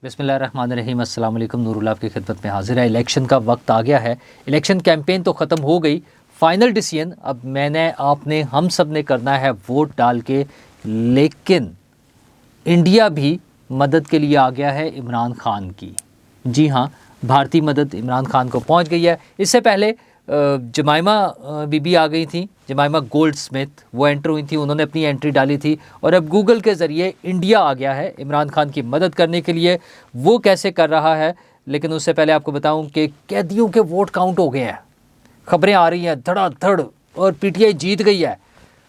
बिस्मिल्लाहिर्रहमानिर्रहीम। अस्सलाम वालेकुम। नूरुल्लाह आपकी खिदमत में हाजिर है। इलेक्शन का वक्त आ गया है। इलेक्शन कैंपेन तो ख़त्म हो गई, फाइनल डिसीजन अब मैंने आपने हम सब ने करना है वोट डाल के। लेकिन इंडिया भी मदद के लिए आ गया है इमरान खान की। जी हाँ, भारतीय मदद इमरान खान को पहुंच गई है। इससे पहले जमाइमा बीबी आ गई थी, जमाइमा गोल्ड स्मिथ, वो एंटर हुई थी, उन्होंने अपनी एंट्री डाली थी। और अब गूगल के ज़रिए इंडिया आ गया है इमरान खान की मदद करने के लिए। वो कैसे कर रहा है, लेकिन उससे पहले आपको बताऊं कि कैदियों के वोट काउंट हो गए हैं। खबरें आ रही हैं धड़ाधड़, और पीटीआई जीत गई है।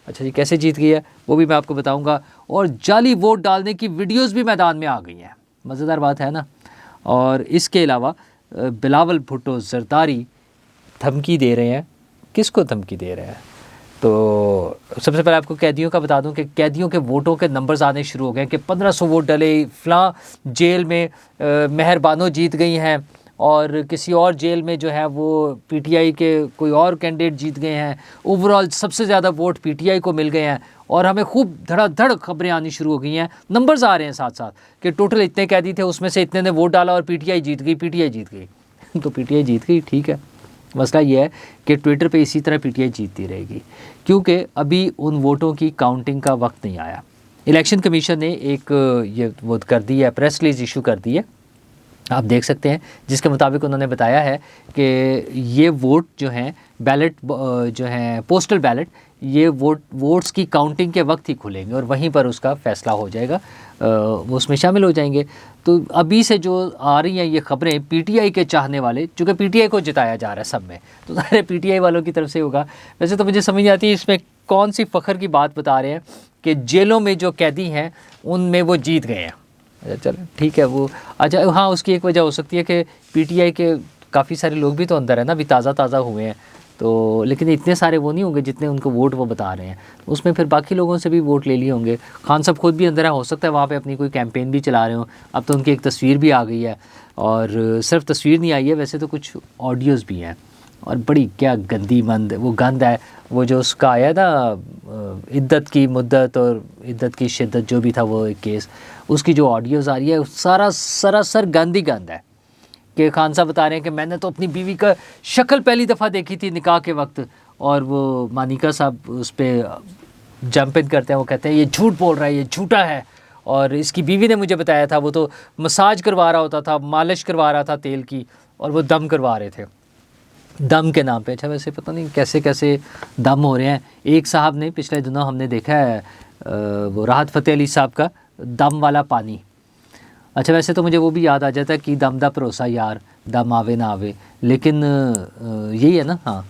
अच्छा जी, कैसे जीत गई है वो भी मैं आपको बताऊंगा। और जाली वोट डालने की वीडियोस भी मैदान में आ गई हैं। मज़ेदार बात है ना। और इसके अलावा बिलावल भुट्टो जरदारी धमकी दे रहे हैं। किसको धमकी दे रहे हैं? तो सबसे पहले आपको कैदियों का बता दूं कि कैदियों के वोटों के नंबर्स आने शुरू हो गए कि 1500 वोट डले, फ़लाँ जेल में मेहरबानो जीत गई हैं, और किसी और जेल में जो है वो पीटीआई के कोई और कैंडिडेट जीत गए हैं। ओवरऑल सबसे ज़्यादा वोट पीटीआई को मिल गए हैं। और हमें खूब धड़ाधड़ खबरें आनी शुरू हो गई हैं, नंबर्स आ रहे हैं साथ साथ कि टोटल इतने कैदी थे, उसमें से इतने ने वोट डाला और पीटीआई जीत गई, पीटीआई जीत गई। तो पीटीआई जीत गई, ठीक है। मसला ये है कि ट्विटर पे इसी तरह पीटीआई जीतती रहेगी, क्योंकि अभी उन वोटों की काउंटिंग का वक्त नहीं आया। इलेक्शन कमीशन ने एक ये वो कर दी है, प्रेस रिलीज इशू कर दी है, आप देख सकते हैं, जिसके मुताबिक उन्होंने बताया है कि ये वोट जो हैं बैलेट जो हैं पोस्टल बैलेट, ये वोट्स की काउंटिंग के वक्त ही खुलेंगे और वहीं पर उसका फ़ैसला हो जाएगा, वो उसमें शामिल हो जाएंगे। तो अभी से जो आ रही हैं ये ख़बरें, पीटीआई के चाहने वाले, चूँकि पीटीआई को जिताया जा रहा है सब में, तो सारे पीटीआई वालों की तरफ से होगा। वैसे तो मुझे समझ नहीं आती इसमें कौन सी फ़ख्र की बात बता रहे हैं कि जेलों में जो कैदी हैं उनमें वो जीत गए हैं। चलो ठीक है, वो अच्छा हाँ, उसकी एक वजह हो सकती है कि पीटीआई के काफ़ी सारे लोग भी तो अंदर है ना, अभी ताज़ा हुए हैं, तो लेकिन इतने सारे वो नहीं होंगे जितने उनको वोट वो बता रहे हैं। उसमें फिर बाकी लोगों से भी वोट ले लिए होंगे। खान साहब खुद भी अंदर है, हो सकता है वहाँ पे अपनी कोई कैंपेन भी चला रहे हो। अब तो उनकी एक तस्वीर भी आ गई है, और सिर्फ तस्वीर नहीं आई है, वैसे तो कुछ ऑडियोज़ भी हैं। और बड़ी क्या गंदी वो गंद है, वो जो उसका आया ना इद्दत की मुद्दत और इद्दत की शिद्दत जो भी था वो एक केस, उसकी जो ऑडियोज़ आ रही है सारा सरासर गंद ही गंद है। कि खान साहब बता रहे हैं कि मैंने तो अपनी बीवी का शक्ल पहली दफ़ा देखी थी निकाह के वक्त, और वो मानिका साहब उस पर जंप इन करते हैं, वो कहते हैं ये झूठ बोल रहा है, ये झूठा है, और इसकी बीवी ने मुझे बताया था, वो तो मसाज करवा रहा होता था, मालिश करवा रहा था तेल की, और वो दम करवा रहे थे दम के नाम पे। अच्छा वैसे पता नहीं कैसे कैसे दम हो रहे हैं। एक साहब ने पिछले दिनों हमने देखा है वो राहत फ़तेह अली साहब का दम वाला पानी। अच्छा वैसे तो मुझे वो भी याद आ जाता है कि दम दा भरोसा यार, दम आवे ना आवे, लेकिन यही है ना। हाँ,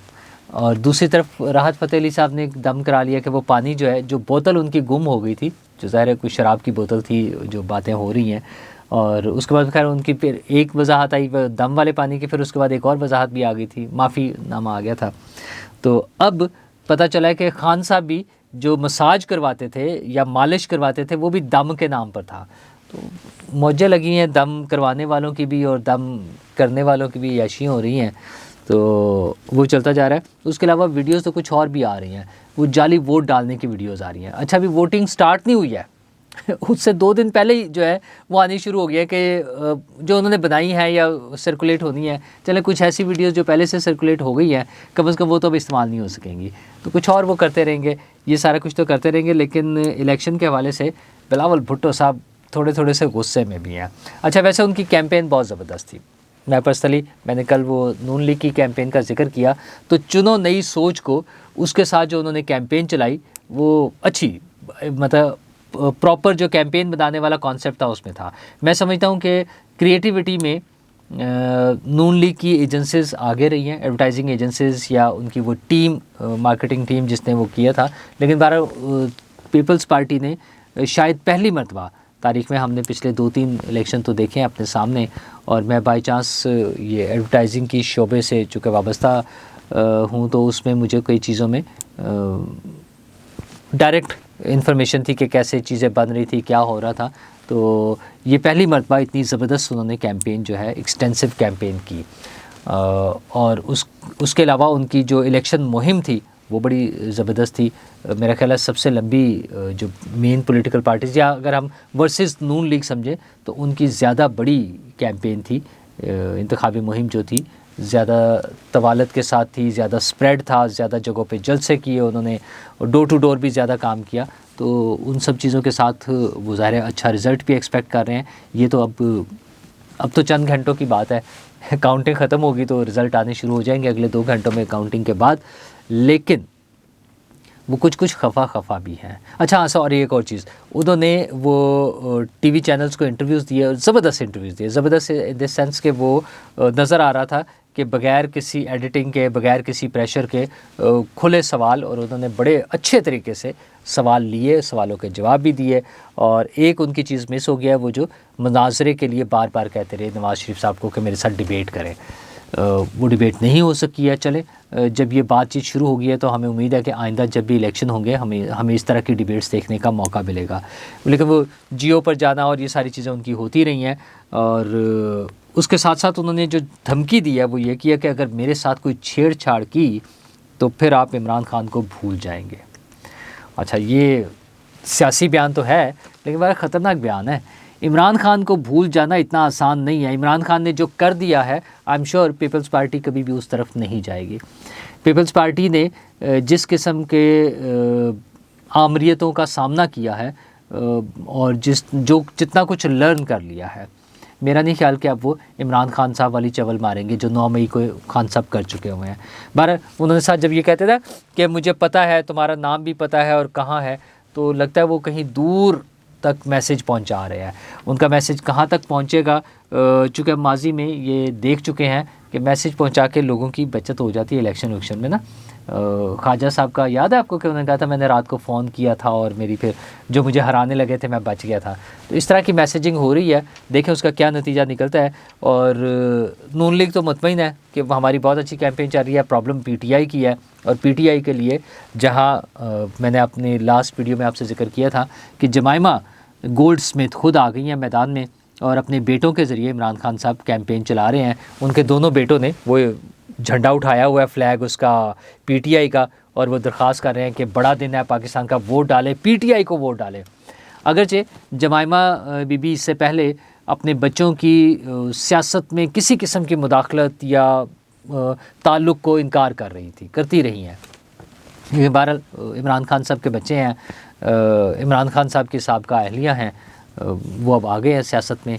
और दूसरी तरफ राहत फ़तेह अली साहब ने दम करा लिया कि वो पानी जो है, जो बोतल उनकी गुम हो गई थी, जो ज़ाहिर है कोई शराब की बोतल थी, जो बातें हो रही हैं। और उसके बाद खैर उनकी फिर एक वजाहत आई दम वाले पानी की, फिर उसके बाद एक और वजाहत भी आ गई थी, माफ़ी नामा आ गया था। तो अब पता चला है कि खान साहब भी जो मसाज करवाते थे या मालिश करवाते थे वो भी दम के नाम पर था। तो मौजें लगी हैं दम करवाने वालों की भी और दम करने वालों की भी, याशियाँ हो रही हैं। तो वो चलता जा रहा है। उसके अलावा वीडियोस तो कुछ और भी आ रही हैं, वो जाली वोट डालने की वीडियोस आ रही हैं। अच्छा अभी वोटिंग स्टार्ट नहीं हुई है उससे 2 दिन पहले ही जो है वो आनी शुरू हो गया कि जो उन्होंने बनाई है या सर्कुलेट होनी है। चले कुछ ऐसी वीडियोस जो पहले से सर्कुलेट हो गई हैं, कम से कम वो तो अब इस्तेमाल नहीं हो सकेंगी, तो कुछ और वो करते रहेंगे, ये सारा कुछ तो करते रहेंगे। लेकिन इलेक्शन के हवाले से बिलावल भुट्टो साहब थोड़े से गुस्से में भी हैं। अच्छा वैसे उनकी कैंपेन बहुत ज़बरदस्त थी। मैं पर्सनली मैंने कल वो नून लीग की कैंपेन का जिक्र किया, तो चुनो नई सोच को, उसके साथ जो उन्होंने कैंपेन चलाई वो अच्छी, मतलब प्रॉपर जो कैंपेन बनाने वाला कॉन्सेप्ट था उसमें था। मैं समझता हूँ कि क्रिएटिविटी में नून लीग की एजेंसीज़ आगे रही हैं, एडवर्टाइजिंग एजेंसीज़ या उनकी वो टीम, मार्केटिंग टीम जिसने वो किया था। लेकिन पीपल्स पार्टी ने शायद पहली मरतबा तारीख़ में, हमने पिछले 2-3 इलेक्शन तो देखे हैं अपने सामने, और मैं बाई चांस ये एडवर्टाइजिंग की शोबे से चूँकि वाबस्ता हूँ, तो उसमें मुझे कई चीज़ों में डायरेक्ट इन्फॉर्मेशन थी कि कैसे चीज़ें बन रही थी, क्या हो रहा था। तो ये पहली मरतबा इतनी ज़बरदस्त उन्होंने कैंपेन जो है एक्सटेंसिव कैंपेन की, और उसके अलावा उनकी जो इलेक्शन मुहिम थी वो बड़ी ज़बरदस्त थी। मेरा ख्याल है सबसे लंबी जो मेन पॉलिटिकल पार्टीज़, या अगर हम वर्सेस नून लीग समझें तो उनकी ज़्यादा बड़ी कैंपेन थी, इंतखाबी मुहिम जो थी ज़्यादा तवालत के साथ थी, ज़्यादा स्प्रेड था, ज़्यादा जगहों पे जलसे किए उन्होंने, डोर टू डोर भी ज़्यादा काम किया। तो उन सब चीज़ों के साथ वो ज़ाहिर है अच्छा रिज़ल्ट भी एक्सपेक्ट कर रहे हैं। ये तो अब तो चंद घंटों की बात है, काउंटिंग ख़त्म होगी तो रिज़ल्ट आने शुरू हो जाएंगे अगले 2 घंटों में काउंटिंग के बाद। लेकिन वो कुछ खफा भी हैं। अच्छा हाँ, सॉरी, एक और चीज़, उन्होंने वो टीवी चैनल्स को इंटरव्यूज़ दिए, ज़बरदस्त इंटरव्यूज़ दिए। ज़बरदस्त इन द सेंस कि वो नज़र आ रहा था कि बग़ैर किसी एडिटिंग के, बग़ैर किसी प्रेशर के खुले सवाल, और उन्होंने बड़े अच्छे तरीके से सवाल लिए, सवालों के जवाब भी दिए। और एक उनकी चीज़ मिस हो गया, वो जो मुनाज़रे के लिए बार बार कहते रहे नवाज़ शरीफ साहब को कि मेरे साथ डिबेट करें। वो डिबेट नहीं हो सकी है। चले, जब ये बातचीत शुरू हो गई है तो हमें उम्मीद है कि आइंदा जब भी इलेक्शन होंगे हमें इस तरह की डिबेट्स देखने का मौका मिलेगा। लेकिन वो जियो पर जाना और ये सारी चीज़ें उनकी होती रही हैं। और उसके साथ साथ उन्होंने जो धमकी दी है वो ये किया कि अगर मेरे साथ कोई छेड़छाड़ की तो फिर आप इमरान खान को भूल जाएंगे। अच्छा, ये सियासी बयान तो है लेकिन बड़ा ख़तरनाक बयान है। इमरान खान को भूल जाना इतना आसान नहीं है। इमरान खान ने जो कर दिया है, I am sure Peoples Party कभी भी उस तरफ नहीं जाएगी। पीपल्स पार्टी ने जिस किस्म के आमरीतों का सामना किया है और जितना कुछ लर्न कर लिया है, मेरा नहीं ख्याल कि अब वो इमरान खान साहब वाली चवल मारेंगे जो 9 मई को खान साहब कर चुके हुए हैं। बार उन्होंने साथ जब ये कहते थे कि मुझे पता है, तुम्हारा नाम भी पता है और कहाँ है, तो लगता है वो कहीं दूर तक मैसेज पहुंचा रहे हैं। उनका मैसेज कहाँ तक पहुंचेगा, चूँकि हम माजी में ये देख चुके हैं कि मैसेज पहुंचा के लोगों की बचत हो जाती है इलेक्शन में ना। ख्वाजा साहब का याद है आपको कि उन्होंने कहा था मैंने रात को फ़ोन किया था और मेरी फिर जो मुझे हराने लगे थे मैं बच गया था। तो इस तरह की मैसेजिंग हो रही है, देखें उसका क्या नतीजा निकलता है। और नून लीग तो मुतमईन है कि हमारी बहुत अच्छी कैंपेन चल रही है। प्रॉब्लम पीटीआई की है, और पीटीआई के लिए जहां मैंने अपने लास्ट वीडियो में आपसे जिक्र किया था कि जमाइमा गोल्ड स्मिथ खुद आ गई हैं मैदान में और अपने बेटों के ज़रिए इमरान खान साहब कैंपेन चला रहे हैं। उनके दोनों बेटों ने वो झंडा उठाया हुआ है, फ्लैग उसका पीटीआई का, और वो दरख्वास्त कर रहे हैं कि बड़ा दिन है पाकिस्तान का, वोट डालें, पीटीआई को वोट डालें। अगरचे जमाइमा बीबी इससे पहले अपने बच्चों की सियासत में किसी किस्म की मुदाखलत या ताल्लुक़ को इनकार करती रही हैं। बहरहाल इमरान खान साहब के बच्चे हैं, इमरान खान साहब के साहबका अहलिया हैं, वो अब आ गए हैं सियासत में।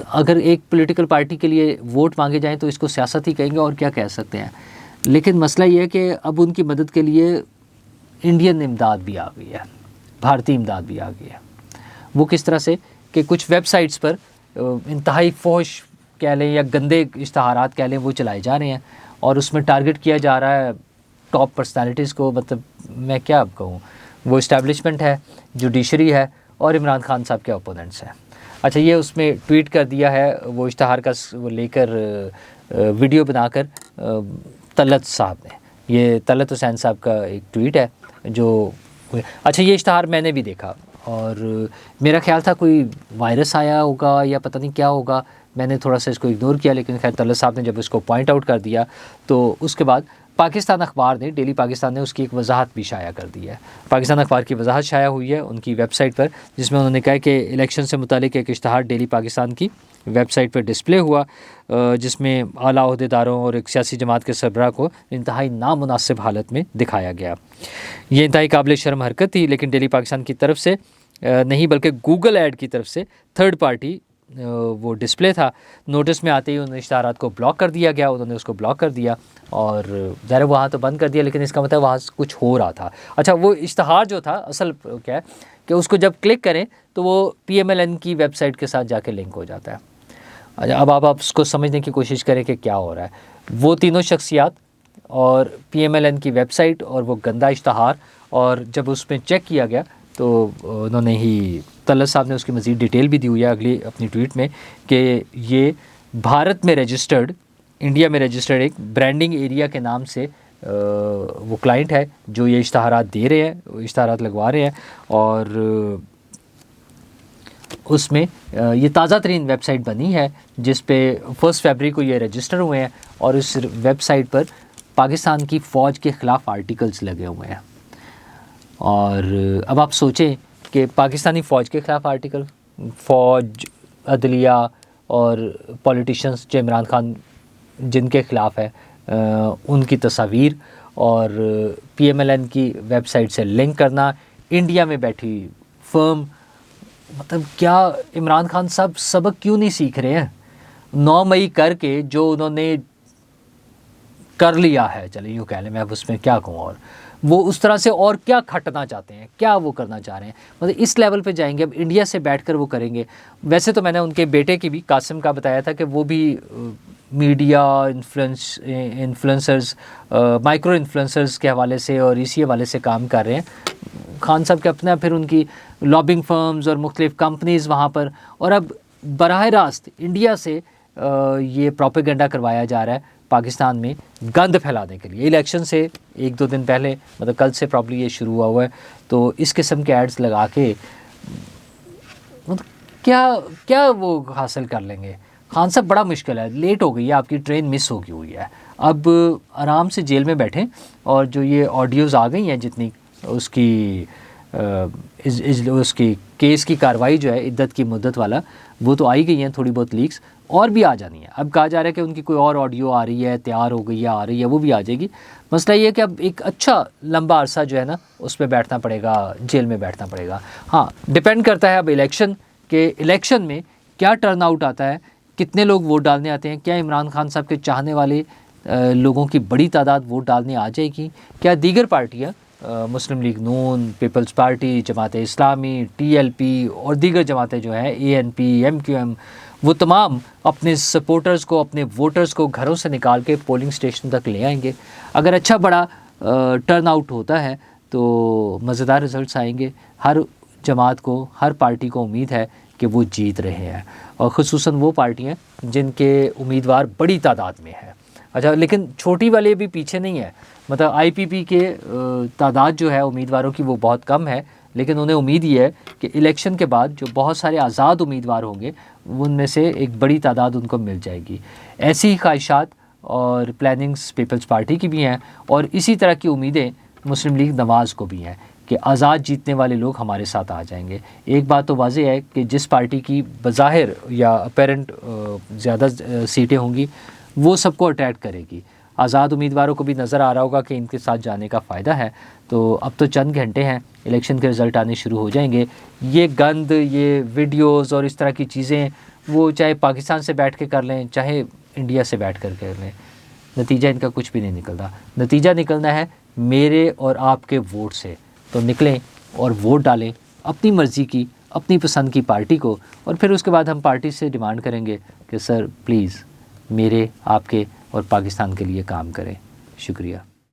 अगर एक पॉलिटिकल पार्टी के लिए वोट मांगे जाएं तो इसको सियासत ही कहेंगे, और क्या कह सकते हैं। लेकिन मसला ये है कि अब उनकी मदद के लिए इंडियन इमदाद भी आ गई है, भारतीय इमदाद भी आ गई है। वो किस तरह से कि कुछ वेबसाइट्स पर इंतहाई फौश कह लें या गंदे इश्तहारात कह लें वो चलाए जा रहे हैं, और उसमें टारगेट किया जा रहा है टॉप पर्सनालिटीज़ को। मतलब मैं क्या अब कहूँ, वो इस्टेब्लिशमेंट है, जुडिशरी है, और इमरान खान साहब के ओपोनेंट्स हैं। अच्छा, ये उसमें ट्वीट कर दिया है वो इश्तहार का वो लेकर वीडियो बनाकर तलत साहब ने, ये तलत हुसैन साहब का एक ट्वीट है जो, अच्छा ये इश्तहार मैंने भी देखा और मेरा ख्याल था कोई वायरस आया होगा या पता नहीं क्या होगा, मैंने थोड़ा सा इसको इग्नोर किया। लेकिन खैर तलत साहब ने जब इसको पॉइंट आउट कर दिया तो उसके बाद पाकिस्तान अखबार ने, डेली पाकिस्तान ने उसकी एक वजाहत भी शाया कर दी है। पाकिस्तान अखबार की वजाहत शाया हुई है उनकी वेबसाइट पर, जिसमें उन्होंने कहा कि इलेक्शन से मुतालिक एक इश्तहार डेली पाकिस्तान की वेबसाइट पर डिस्प्ले हुआ, जिसमें आला ओहदेदारों और एक सियासी जमात के सरबराह को इंतहाई नामुनासिब हालत में दिखाया गया। ये इंतहाई काबिल शर्म हरकत थी, लेकिन डेली पाकिस्तान की तरफ से नहीं बल्कि गूगल ऐड की तरफ से थर्ड पार्टी वो डिस्प्ले था। नोटिस में आते ही उन इश्तहारात को ब्लॉक कर दिया गया, उन्होंने उसको ब्लॉक कर दिया और ज़रा वहाँ तो बंद कर दिया, लेकिन इसका मतलब वहाँ कुछ हो रहा था। अच्छा, वो इश्तहार जो था असल क्या है कि उसको जब क्लिक करें तो वो PMLN की वेबसाइट के साथ जाके लिंक हो जाता है। अच्छा, अब आप उसको समझने की कोशिश करें कि क्या हो रहा है। वो तीनों शख्सियात और PMLN की वेबसाइट और वो गंदा इश्तहार, और जब उसमें चेक किया गया तो उन्होंने ही, तलत साहब ने उसकी मज़ीद डिटेल भी दी हुई है अगली अपनी ट्वीट में कि ये भारत में रजिस्टर्ड, इंडिया में रजिस्टर्ड एक ब्रांडिंग एरिया के नाम से वो क्लाइंट है जो ये इश्तहारात दे रहे हैं, इश्तहारात लगवा रहे हैं। और उसमें ये ताज़ा तरीन वेबसाइट बनी है जिस पे 1 फरवरी को ये रजिस्टर हुए हैं, और इस वेबसाइट पर पाकिस्तान की फ़ौज के ख़िलाफ़ आर्टिकल्स लगे हुए हैं। और अब आप सोचें कि पाकिस्तानी फ़ौज के ख़िलाफ़ आर्टिकल, फ़ौज, अदलिया और पॉलिटिशियंस जो इमरान खान जिनके ख़िलाफ़ है, उनकी तस्वीर और PMLN की वेबसाइट से लिंक करना, इंडिया में बैठी फर्म, मतलब क्या इमरान खान साहब सबक क्यों नहीं सीख रहे हैं? 9 मई करके जो उन्होंने कर लिया है, चलिए यूँ कह लें, मैं अब उसमें क्या कहूँ, और वो उस तरह से और क्या खटना चाहते हैं, क्या वो करना चाह रहे हैं, मतलब इस लेवल पे जाएंगे। अब इंडिया से बैठकर वो करेंगे। वैसे तो मैंने उनके बेटे की भी, कासिम का, बताया था कि वो भी मीडिया इन्फ्लुएंसर्स, माइक्रो इन्फ्लुएंसर्स के हवाले से और इसी हवाले से काम कर रहे हैं। खान साहब के अपना फिर उनकी लॉबिंग फर्म्स और मुख्तलिफ कंपनीज़ वहाँ पर, और अब बराह रास्त इंडिया से ये प्रोपेगेंडा करवाया जा रहा है पाकिस्तान में गंद फैलाने के लिए। इलेक्शन से 1-2 दिन पहले, मतलब कल से प्रॉब्ली ये शुरू हुआ है, तो इस किस्म के एड्स लगा के मतलब क्या वो हासिल कर लेंगे? खान साहब बड़ा मुश्किल है, लेट हो गई है, आपकी ट्रेन मिस हो गई हुई है। अब आराम से जेल में बैठें, और जो ये ऑडियोज़ आ गई हैं जितनी, उसकी उसकी केस की कार्रवाई जो है इद्दत की मुद्दत वाला, वो तो आई गई हैं, थोड़ी बहुत लीक्स और भी आ जानी है। अब कहा जा रहा है कि उनकी कोई और ऑडियो आ रही है, तैयार हो गई है, आ रही है, वो भी आ जाएगी। मसला ये है कि अब एक अच्छा लंबा अरसा जो है ना, उस पर बैठना पड़ेगा, जेल में बैठना पड़ेगा। हाँ, डिपेंड करता है अब इलेक्शन में क्या टर्न आउट आता है, कितने लोग वोट डालने आते हैं, क्या इमरान खान साहब के चाहने वाले लोगों की बड़ी तादाद वोट डालने आ जाएगी, क्या दीगर पार्टियाँ, मुस्लिम लीग नून, peoples party, Jamaat Islami, TLP और दीगर जमातें जो हैं, ANP, MQM, वो तमाम अपने सपोर्टर्स को, अपने वोटर्स को घरों से निकाल के पोलिंग स्टेशन तक ले आएंगे। अगर अच्छा बड़ा टर्न आउट होता है तो मज़ेदार रिज़ल्ट्स आएंगे। हर जमात को, हर पार्टी को उम्मीद है कि वो जीत रहे हैं, और ख़ुसूसन वो पार्टियाँ जिनके उम्मीदवार बड़ी तादाद में है। अच्छा, लेकिन छोटी वाले भी पीछे नहीं है, मतलब IPP के तादाद जो है उम्मीदवारों की वो बहुत कम है, लेकिन उन्हें उम्मीद ये है कि इलेक्शन के बाद जो बहुत सारे आज़ाद उम्मीदवार होंगे, उनमें से एक बड़ी तादाद उनको मिल जाएगी। ऐसी ही ख्वाहिशात और प्लानिंग्स पीपल्स पार्टी की भी हैं, और इसी तरह की उम्मीदें मुस्लिम लीग नवाज़ को भी हैं कि आज़ाद जीतने वाले लोग हमारे साथ आ जाएंगे। एक बात तो वाज़ेह है कि जिस पार्टी की बज़ाहिर या अपेरेंट ज़्यादा सीटें होंगी, वो सबको अट्रैक्ट करेगी। आज़ाद उम्मीदवारों को भी नज़र आ रहा होगा कि इनके साथ जाने का फ़ायदा है। तो अब तो चंद घंटे हैं, इलेक्शन के रिज़ल्ट आने शुरू हो जाएंगे। ये गंद, ये वीडियोज़ और इस तरह की चीज़ें, वो चाहे पाकिस्तान से बैठ के कर लें, चाहे इंडिया से बैठ कर लें, नतीजा इनका कुछ भी नहीं निकलता। नतीजा निकलना है मेरे और आपके वोट से। तो निकलें और वोट डालें अपनी मर्ज़ी की, अपनी पसंद की पार्टी को, और फिर उसके बाद हम पार्टी से डिमांड करेंगे कि सर प्लीज़ मेरे, आपके और पाकिस्तान के लिए काम करें। शुक्रिया।